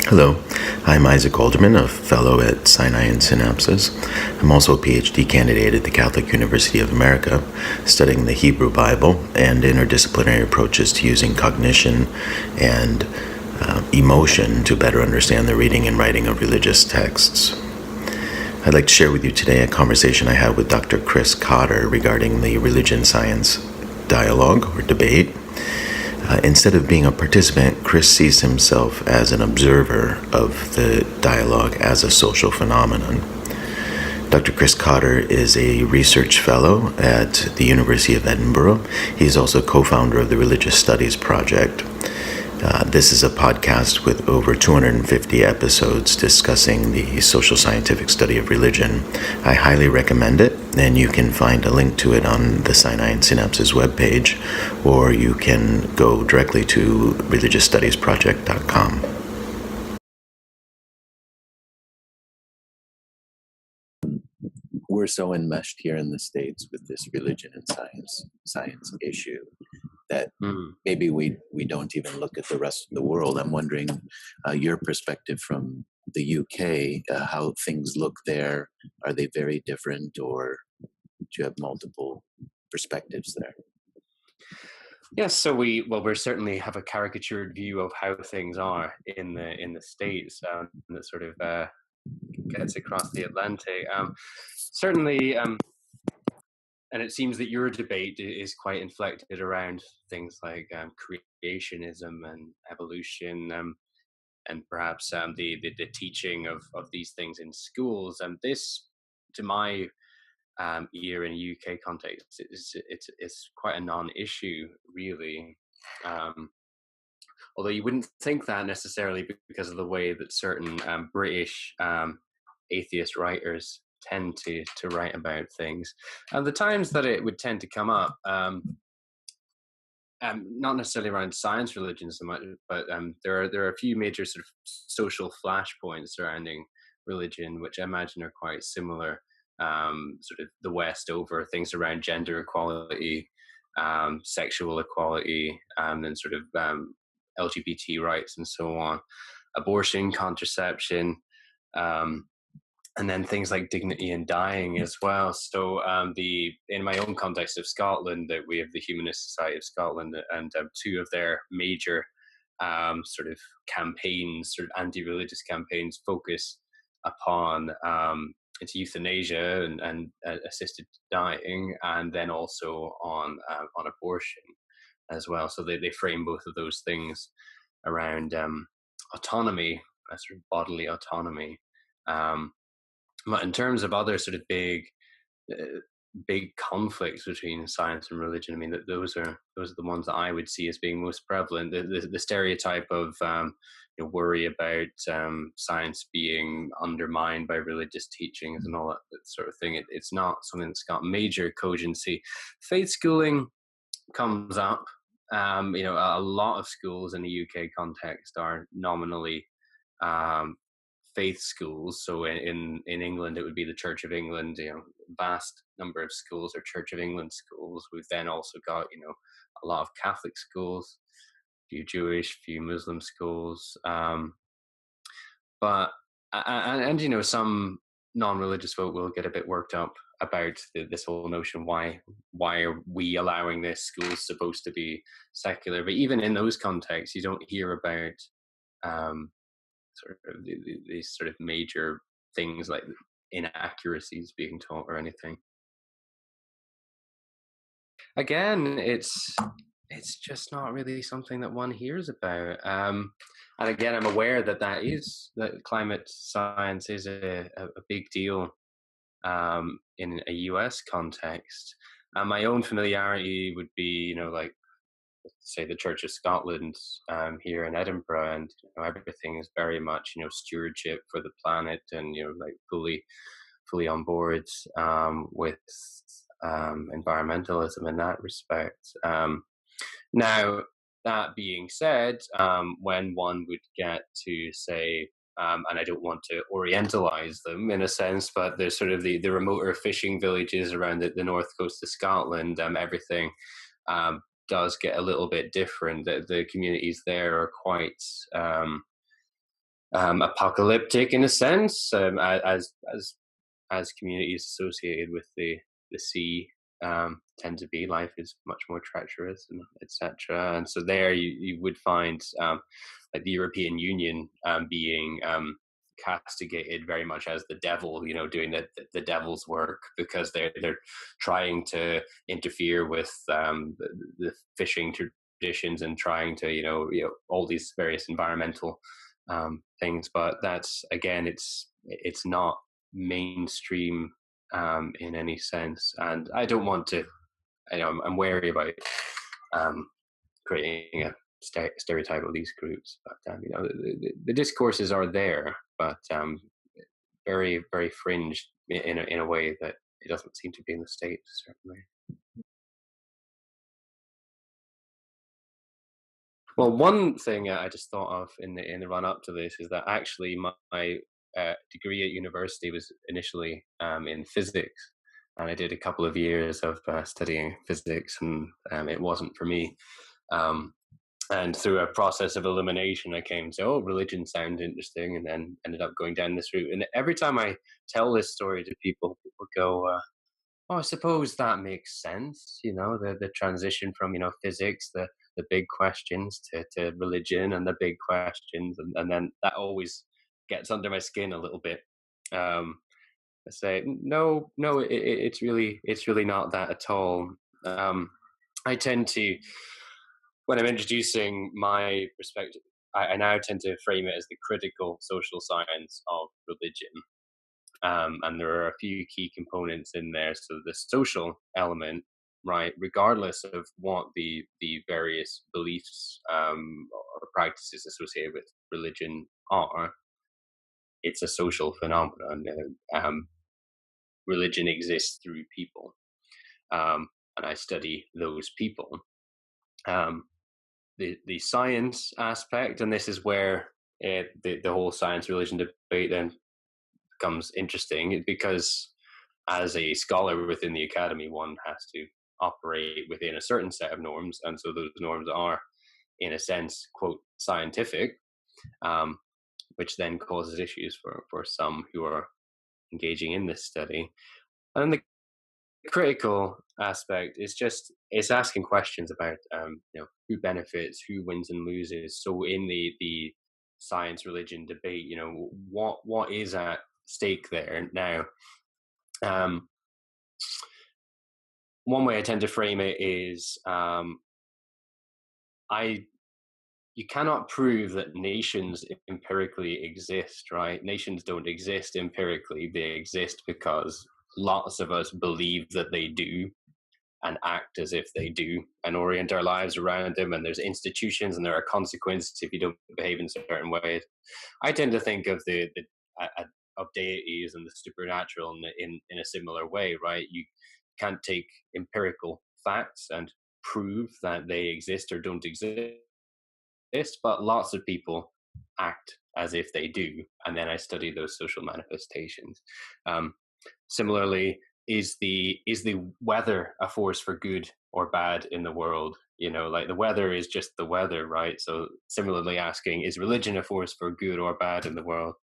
Hello, I'm Isaac Alderman, a fellow at Sinai and Synapses. I'm also a PhD candidate at the Catholic University of America, studying the Hebrew Bible and interdisciplinary approaches to using cognition and emotion to better understand the reading and writing of religious texts. I'd like to share with you today a conversation I had with Dr. Chris Cotter regarding the religion-science dialogue or debate. Instead of being a participant, Chris sees himself as an observer of the dialogue as a social phenomenon. Dr. Chris Cotter is a research fellow at the University of Edinburgh. He is also co-founder of the Religious Studies Project. This is a podcast with over 250 episodes discussing the social scientific study of religion. I highly recommend it, and you can find a link to it on the Sinai and Synapses webpage, or you can go directly to religiousstudiesproject.com. We're so enmeshed here in the States with this religion and science issue that maybe we don't even look at the rest of the world. I'm wondering your perspective from the UK, how things look there. Are they very different, or do you have multiple perspectives there? Yes, so we certainly have a caricatured view of how things are in the States, that sort of gets across the Atlantic. Certainly, and it seems that your debate is quite inflected around things like creationism and evolution, and perhaps the teaching of these things in schools. And this, to my ear in a UK context, it's quite a non-issue, really. Although you wouldn't think that necessarily because of the way that certain British atheist writers tend to write about things. And the times that it would tend to come up, not necessarily around science religion so much, but there are a few major sort of social flashpoints surrounding religion, which I imagine are quite similar. Sort of the West over things around gender equality, sexual equality, and sort of LGBT rights and so on, abortion, contraception, and then things like dignity and dying as well. So in my own context of Scotland, that we have the Humanist Society of Scotland, and two of their major sort of campaigns, sort of anti-religious campaigns, focus upon it's euthanasia and assisted dying, and then also on abortion as well. So they frame both of those things around autonomy, sort of bodily autonomy. But in terms of other sort of big conflicts between science and religion, I mean, those are the ones that I would see as being most prevalent. The stereotype of worry about science being undermined by religious teachings and all that sort of thing. It's not something that's got major cogency. Faith schooling comes up. A lot of schools in the UK context are nominally faith schools. So in England, it would be the Church of England. Vast number of schools are Church of England schools. We've then also got a lot of Catholic schools, a few Jewish, few Muslim schools, but some non-religious folk will get a bit worked up about this whole notion. Why are we allowing this? School's supposed to be secular, but even in those contexts, you don't hear about sort of these sort of major things like inaccuracies being taught or anything. Again, it's just not really something that one hears about. And again, I'm aware that climate science is a big deal in a US context. My own familiarity would be, like, say, the Church of Scotland here in Edinburgh, and everything is very much stewardship for the planet, and like fully on board with environmentalism in that respect. Now, that being said, when one would get to say, and I don't want to orientalize them in a sense, but there's sort of the remoter fishing villages around the north coast of Scotland, everything does get a little bit different. The communities there are quite apocalyptic in a sense, as communities associated with the sea tend to be. Life is much more treacherous, and etc. And so there you would find like the European Union being castigated very much as the devil, doing the devil's work, because they're trying to interfere with the fishing traditions and trying to all these various environmental things. But that's, again, it's not mainstream in any sense, and I don't want to. I'm wary about creating a stereotype of these groups, but the discourses are there, but very, very fringe in a way that it doesn't seem to be in the States, certainly. Well, one thing I just thought of in the run up to this is that actually my degree at university was initially in physics, and I did a couple of years of studying physics, and it wasn't for me. And through a process of elimination, I came to, religion sounds interesting, and then ended up going down this route. And every time I tell this story to people, people go, I suppose that makes sense. The transition from, physics, the big questions to religion and the big questions. And then that always gets under my skin a little bit. I say, no, it's really not that at all. I tend to, when I'm introducing my perspective, I now tend to frame it as the critical social science of religion. And there are a few key components in there. So the social element, right, regardless of what the various beliefs or practices associated with religion are, it's a social phenomenon. Religion exists through people, and I study those people. The science aspect, and this is where the whole science religion debate then becomes interesting, because as a scholar within the academy, one has to operate within a certain set of norms, and so those norms are, in a sense, quote, scientific, which then causes issues for some who are engaging in this study. And the critical aspect is just, it's asking questions about who benefits, who wins and loses. So in the science religion debate, what is at stake there now? One way I tend to frame it is you cannot prove that nations empirically exist, right? Nations don't exist empirically. They exist because lots of us believe that they do and act as if they do and orient our lives around them. And there's institutions and there are consequences if you don't behave in certain ways. I tend to think of of deities and the supernatural in a similar way, right? You can't take empirical facts and prove that they exist or don't exist, but lots of people act as if they do, and then I study those social manifestations. Similarly, is the weather a force for good or bad in the world? Like the weather is just the weather, right? So similarly asking, is religion a force for good or bad in the world?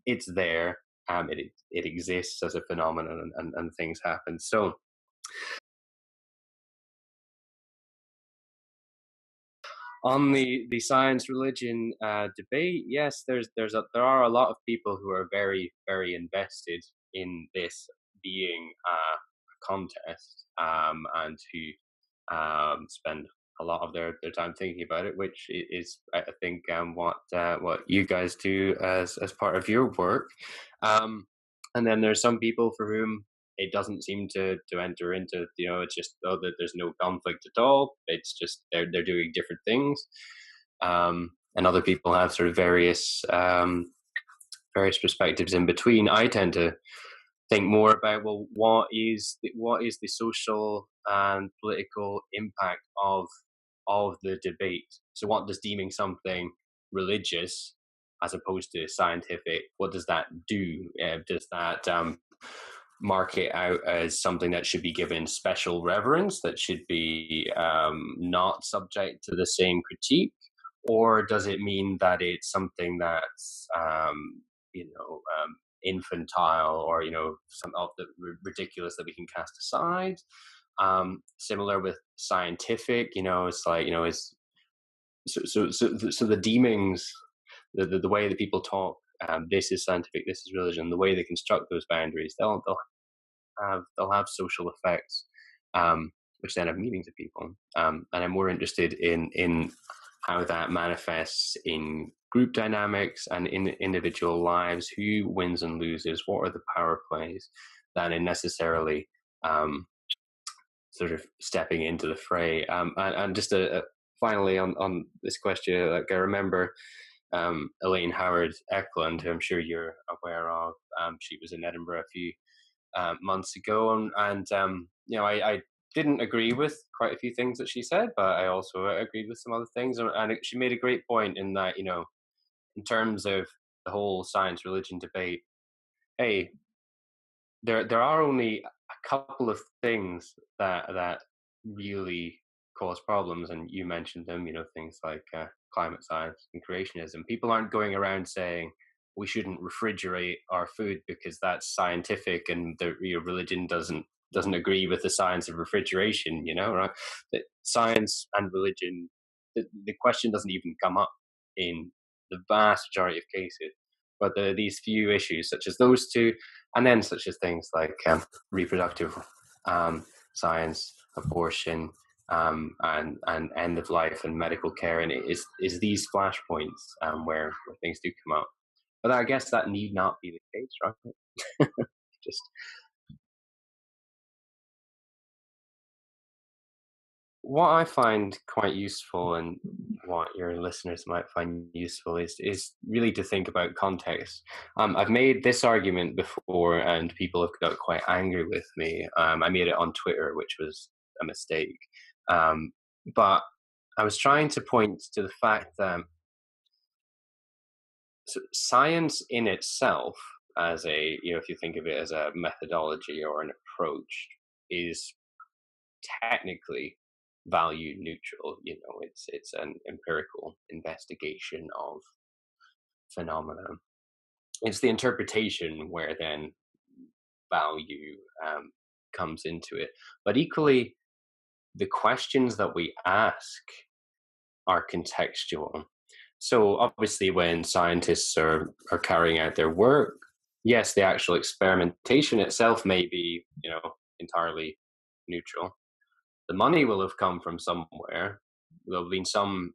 It's there. It exists as a phenomenon, and things happen. So on the science religion debate, yes, there are a lot of people who are very, very invested in this being a contest, and who spend a lot of their time thinking about it, which is, I think, what you guys do as part of your work. And then there's some people for whom it doesn't seem to enter into, it's just, that there's no conflict at all. It's just they're doing different things. And other people have sort of various perspectives in between. I tend to think more about, well, what is the social and political impact of the debate? So what does deeming something religious as opposed to scientific, what does that do? Does that mark it out as something that should be given special reverence, that should be not subject to the same critique? or does it mean that it's something that's infantile, or some of the ridiculous that we can cast aside? Similar with scientific, it's like, is so the deemings, the way that people talk, this is scientific, this is religion, the way they construct those boundaries, they'll have social effects, which then have meaning to people. And I'm more interested in how that manifests in group dynamics and in individual lives, who wins and loses, what are the power plays, than in necessarily sort of stepping into the fray. And just finally on this question, like I remember Elaine Howard Eklund, who I'm sure you're aware of. She was in Edinburgh a few months ago, and I didn't agree with quite a few things that she said, but I also agreed with some other things. And she made a great point in that, in terms of the whole science religion debate, hey, there are only a couple of things that really cause problems, and you mentioned them. Things like climate science and creationism. People aren't going around saying we shouldn't refrigerate our food because that's scientific, and the religion doesn't agree with the science of refrigeration. Right? That science and religion, the question doesn't even come up in the vast majority of cases. But these few issues, such as those two, and then such as things like reproductive science, abortion, and end of life and medical care, and it is these flashpoints where things do come up. But I guess that need not be the case, right? Just what I find quite useful, and what your listeners might find useful, is really to think about context. I've made this argument before, and people have got quite angry with me. I made it on Twitter, which was a mistake. But I was trying to point to the fact that science in itself, as if you think of it as a methodology or an approach, is technically value neutral. It's an empirical investigation of phenomena. It's the interpretation where then value comes into it. But equally, the questions that we ask are contextual. So obviously, when scientists are carrying out their work, yes, the actual experimentation itself may be, entirely neutral. The money will have come from somewhere. There'll have been some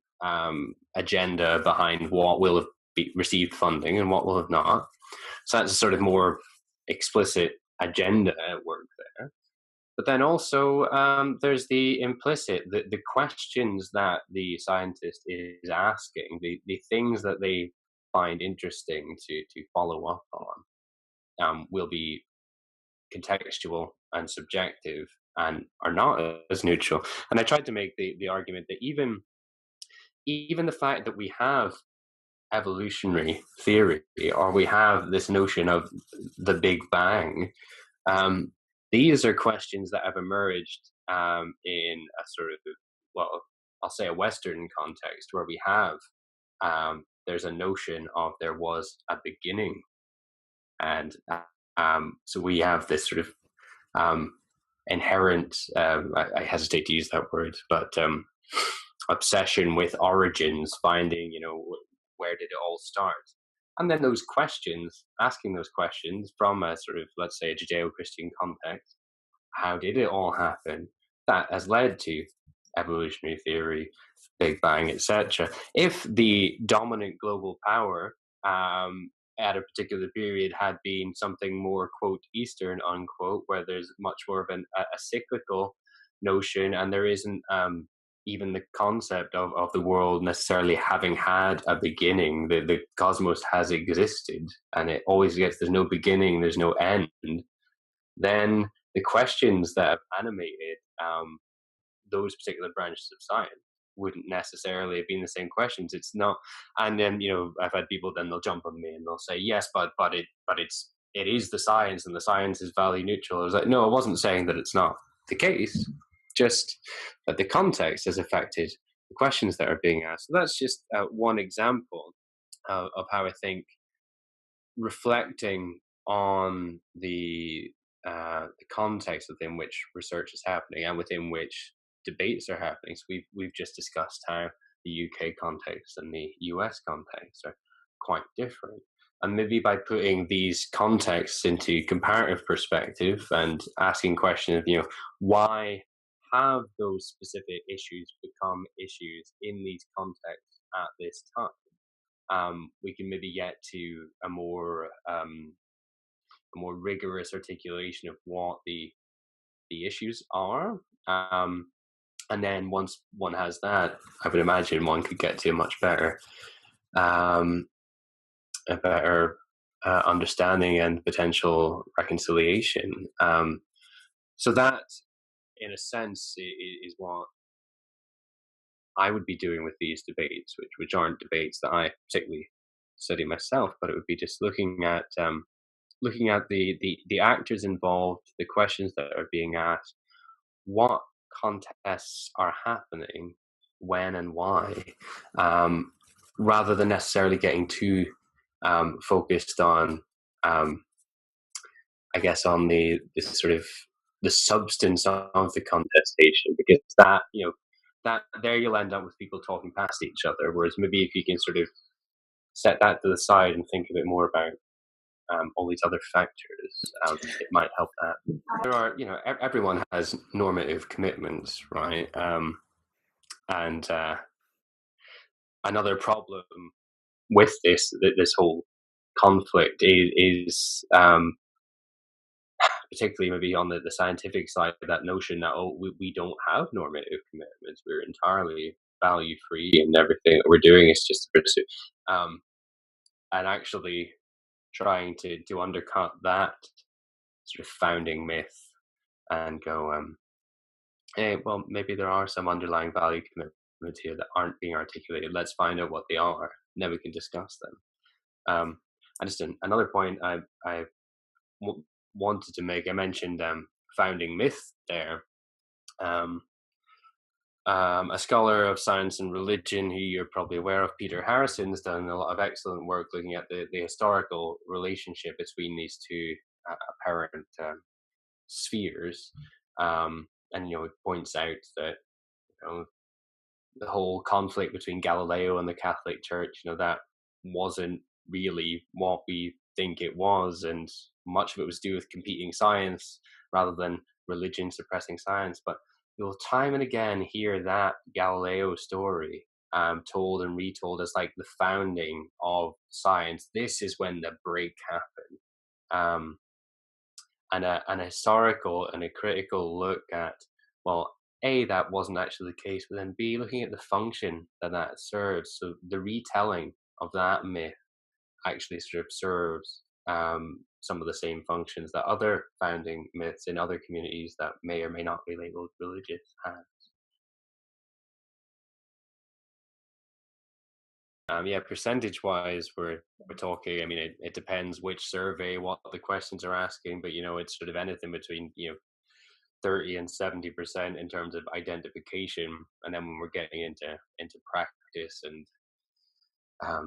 agenda behind what will have received funding and what will have not. So that's a sort of more explicit agenda at work there. But then also there's the implicit, the questions that the scientist is asking, the things that they find interesting to follow up on, will be contextual and subjective and are not as neutral. And I tried to make the argument that even the fact that we have evolutionary theory, or we have this notion of the Big Bang, these are questions that have emerged in a sort of, well, I'll say a Western context, where we have there's a notion of there was a beginning, and so we have this sort of inherent, I hesitate to use that word, but obsession with origins, finding, where did it all start? And then those questions, asking those questions from a sort of, let's say, a Judeo-Christian context, how did it all happen? That has led to evolutionary theory, Big Bang, etc. If the dominant global power at a particular period had been something more, quote, Eastern, unquote, where there's much more of a cyclical notion, and there isn't even the concept of the world necessarily having had a beginning. The cosmos has existed, and it always gets, there's no beginning, there's no end. Then the questions that have animated those particular branches of science wouldn't necessarily have been the same questions. It's not. And then, I've had people, then they'll jump on me and they'll say, yes, but it is the science, and the science is value neutral. I was like, no, I wasn't saying that it's not the case, just that the context has affected the questions that are being asked. So that's just one example of how I think reflecting on the context within which research is happening and within which debates are happening. So we've just discussed how the UK context and the US context are quite different. And maybe by putting these contexts into comparative perspective and asking questions, why have those specific issues become issues in these contexts at this time? We can maybe get to a more rigorous articulation of what the issues are. And then once one has that, I would imagine one could get to um, a better understanding and potential reconciliation. So that, in a sense, is what I would be doing with these debates, which aren't debates that I particularly study myself, but it would be just looking at the actors involved, the questions that are being asked, what contests are happening, when and why, rather than necessarily getting too focused on, I guess, on the sort of the substance of the contestation, because that there you'll end up with people talking past each other. Whereas maybe if you can sort of set that to the side and think a bit more about all these other factors, it might help that. There are, everyone has normative commitments, right? And another problem with this whole conflict is particularly maybe on the scientific side, that notion that, we don't have normative commitments. We're entirely value free and everything that we're doing is just a pursuit. And actually trying to undercut that sort of founding myth and go, hey, well, maybe there are some underlying value commitments here that aren't being articulated. Let's find out what they are. Then we can discuss them. And just another point I wanted to make. I mentioned founding myth there. A scholar of science and religion who you're probably aware of, Peter Harrison, has done a lot of excellent work looking at the historical relationship between these two apparent spheres. And it points out that the whole conflict between Galileo and the Catholic Church, that wasn't really what we think it was, and much of it was to do with competing science rather than religion suppressing science. But you'll time and again hear that Galileo story told and retold as like the founding of science. This is when the break happened. And an historical and a critical look at, well, A, that wasn't actually the case, but then B, looking at the function that serves. So the retelling of that myth actually sort of serves some of the same functions that other founding myths in other communities that may or may not be labeled religious have. Percentage-wise, we're talking. I mean, it depends which survey, what the questions are asking, but it's sort of anything between 30 and 70% in terms of identification, and then when we're getting into practice and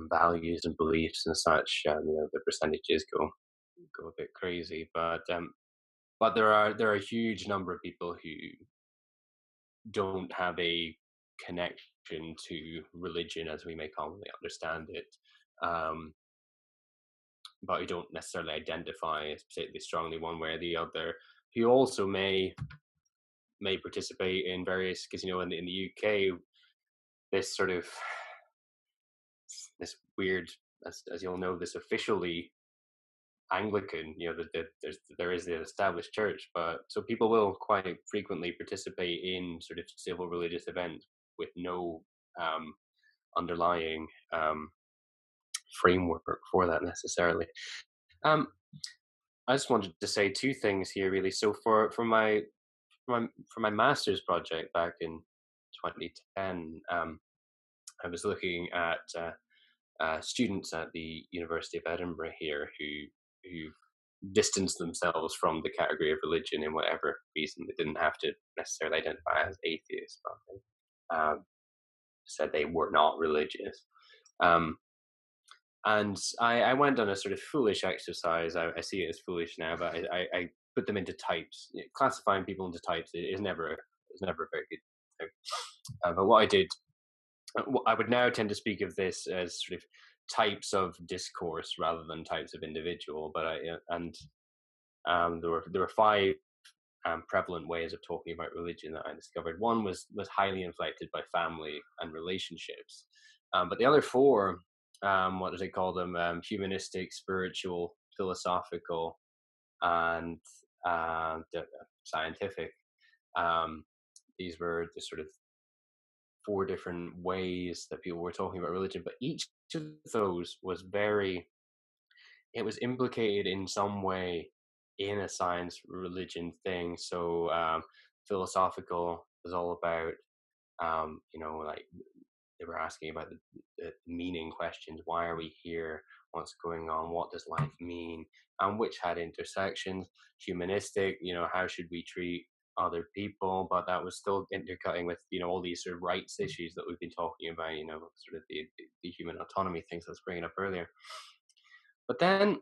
values and beliefs and such, the percentages go a bit crazy. But there are a huge number of people who don't have a connection to religion as we may commonly understand it, but who don't necessarily identify as particularly strongly one way or the other, who also may participate in various, because in the UK, this sort of this weird, as you'll know, this officially Anglican, there is the established church, but so people will quite frequently participate in sort of civil religious events with no underlying framework for that necessarily. I just wanted to say two things here, really. So for my master's project back in 2010, I was looking at students at the University of Edinburgh here who distanced themselves from the category of religion in whatever reason. They didn't have to necessarily identify as atheists. said they were not religious. And I went on a sort of foolish exercise. I see it as foolish now, but I put them into types. Classifying people into types is never a very good thing. But what I did, I would now tend to speak of this as sort of types of discourse rather than types of individual. But there were five prevalent ways of talking about religion that I discovered. One was highly inflected by family and relationships, but the other four, what do they call them? Humanistic, spiritual, philosophical, and scientific. These were the sort of four different ways that people were talking about religion, but each of those was it was implicated in some way in a science religion thing. So philosophical was all about, like they were asking about the meaning questions. Why are we here? What's going on? What does life mean? And which had intersections. Humanistic, how should we treat other people? But that was still intercutting with, all these sort of rights issues that we've been talking about, sort of the human autonomy things I was bringing up earlier. But then,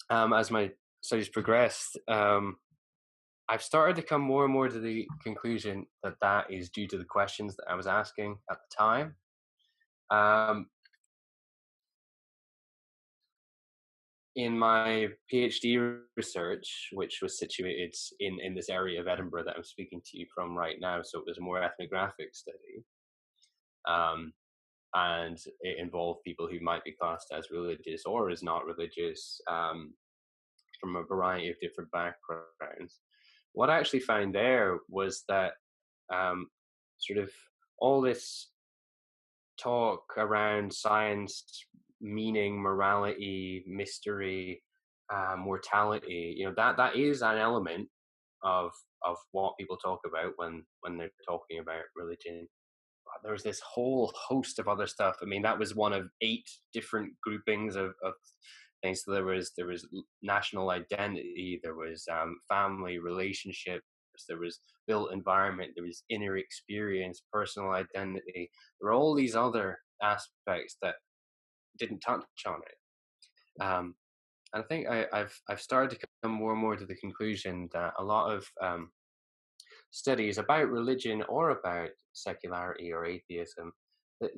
as my studies progressed, I've started to come more and more to the conclusion that is due to the questions that I was asking at the time. In my PhD research, which was situated in this area of Edinburgh that I'm speaking to you from right now, so it was a more ethnographic study, and it involved people who might be classed as religious or as not religious, from a variety of different backgrounds. What I actually found there was that sort of all this talk around science, meaning, morality, mystery, mortality, that is an element of what people talk about when they're talking about religion. But there was this whole host of other stuff. I mean, that was one of 8 different groupings of things. So there was national identity, there was family relationships, there was built environment, there was inner experience, personal identity. There were all these other aspects that didn't touch on it. And I think I've started to come more and more to the conclusion that a lot of studies about religion or about secularity or atheism,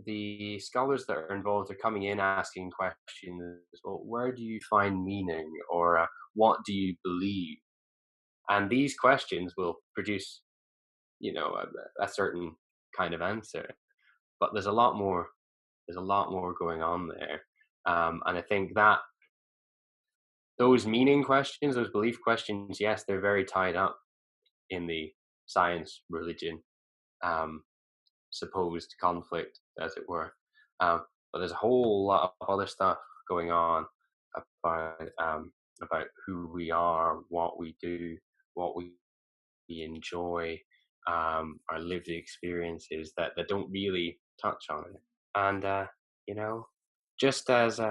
the scholars that are involved are coming in asking questions. Well, where do you find meaning, or what do you believe? And these questions will produce, a certain kind of answer. But there's a lot more. There's a lot more going on there, and I think that those meaning questions, those belief questions, yes, they're very tied up in the science religion supposed conflict, as it were. But there's a whole lot of other stuff going on about who we are, what we do, what we enjoy, our lived experiences that don't really touch on it. And just as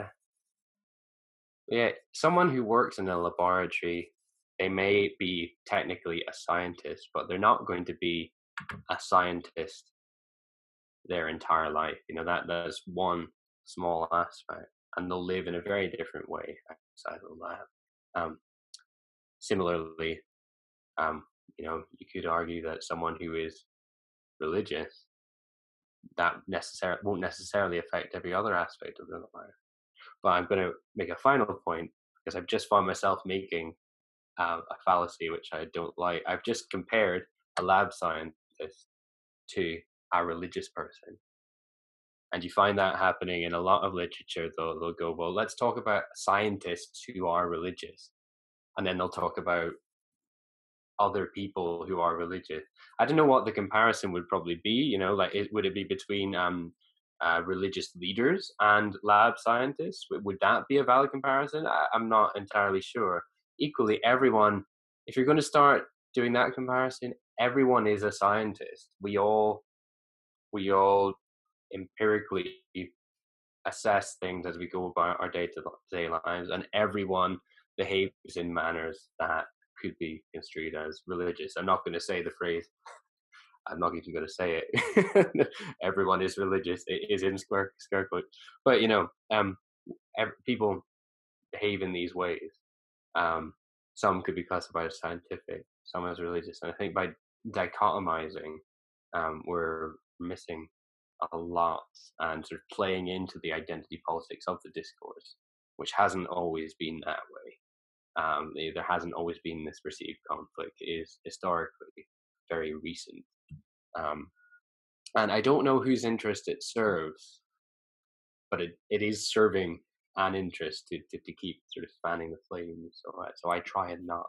someone who works in a laboratory, they may be technically a scientist, but they're not going to be a scientist their entire life. That's one small aspect, and they'll live in a very different way outside of the lab. Similarly, you could argue that someone who is religious, that won't necessarily affect every other aspect of their life. But I'm going to make a final point, because I've just found myself making a fallacy which I don't like. I've just compared a lab scientist to a religious person. And you find that happening in a lot of literature. They'll go, well, let's talk about scientists who are religious. And then they'll talk about other people who are religious. I don't know what the comparison would probably be, would it be between religious leaders and lab scientists? Would that be a valid comparison? I'm not entirely sure. Equally, everyone, if you're going to start doing that comparison, everyone is a scientist. We all empirically assess things as we go about our day-to-day lives, and everyone behaves in manners that could be construed as religious. I'm not going to say the phrase I'm not even going to say it. Everyone is religious. It is in scare quotes. But people behave in these ways. Um, some could be classified as scientific, some as religious, and I think by dichotomizing, we're missing a lot and sort of playing into the identity politics of the discourse, which hasn't always been that way. There hasn't always been this perceived conflict. It is historically very recent. Um, and I don't know whose interest it serves, but it is serving an interest to keep sort of fanning the flames. So I try and not.